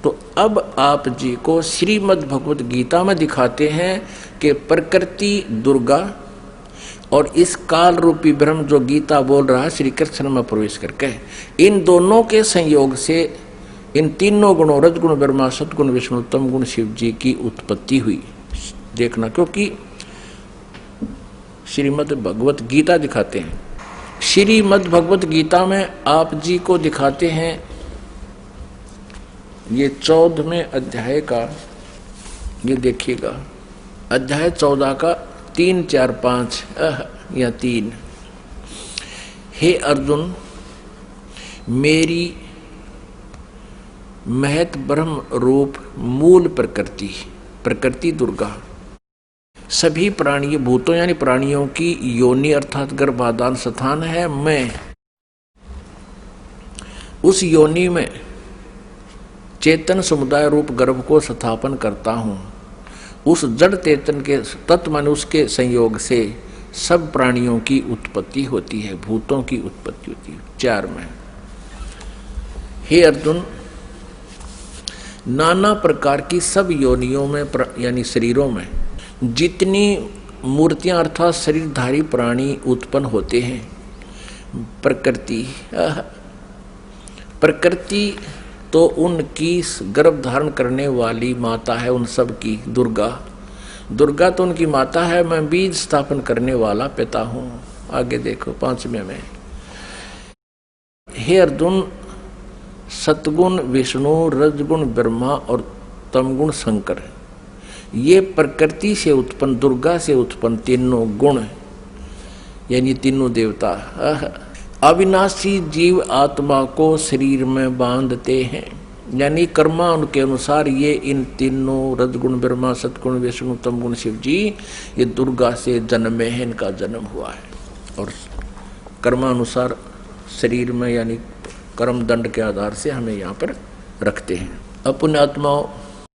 तो अब आप जी को श्रीमद् भगवत गीता में दिखाते हैं कि प्रकृति दुर्गा और इस काल रूपी ब्रह्म जो गीता बोल रहा है श्री कृष्ण में प्रवेश करके, इन दोनों के संयोग से इन तीनों गुणों रजगुण ब्रह्मा सतगुण विष्णु तम गुण शिव जी की उत्पत्ति हुई। देखना, क्योंकि श्रीमद् भगवत गीता दिखाते हैं। श्रीमद् भगवत गीता में आप जी को दिखाते हैं ये 14वें अध्याय का, ये देखिएगा अध्याय 14 का 3, 4, 5 या 3। हे अर्जुन, मेरी महत ब्रह्म रूप मूल प्रकृति दुर्गा सभी प्राणी भूतों यानी प्राणियों की योनि अर्थात गर्भाधान स्थान है। मैं उस योनि में चेतन समुदाय रूप गर्भ को स्थापन करता हूँ। उस जड़ चेतन के तत्व मन उसके संयोग से सब प्राणियों की उत्पत्ति होती है, भूतों की उत्पत्ति होती है। 4 में, हे अर्जुन, नाना प्रकार की सब योनियों में यानी शरीरों में जितनी मूर्तियां अर्थात शरीरधारी प्राणी उत्पन्न होते हैं, प्रकृति तो उनकी गर्भ धारण करने वाली माता है, उन सब की दुर्गा तो उनकी माता है। मैं बीज स्थापन करने वाला पिता हूं। आगे देखो 5वें में, हे अर्जुन, सतगुण विष्णु रजगुण ब्रह्मा और तमगुण शंकर, ये प्रकृति से उत्पन्न दुर्गा से उत्पन्न तीनों गुण यानी तीनों देवता अविनाशी जीव आत्मा को शरीर में बांधते हैं। यानी कर्मा उनके अनुसार ये इन तीनों रजगुण ब्रह्मा सतगुण विष्णु तमगुण शिव जी ये दुर्गा से जन्मे हैं, इनका जन्म हुआ है। और कर्मानुसार शरीर में यानी कर्म दंड के आधार से हमें यहाँ पर रखते हैं। अब पुण्यात्माओं,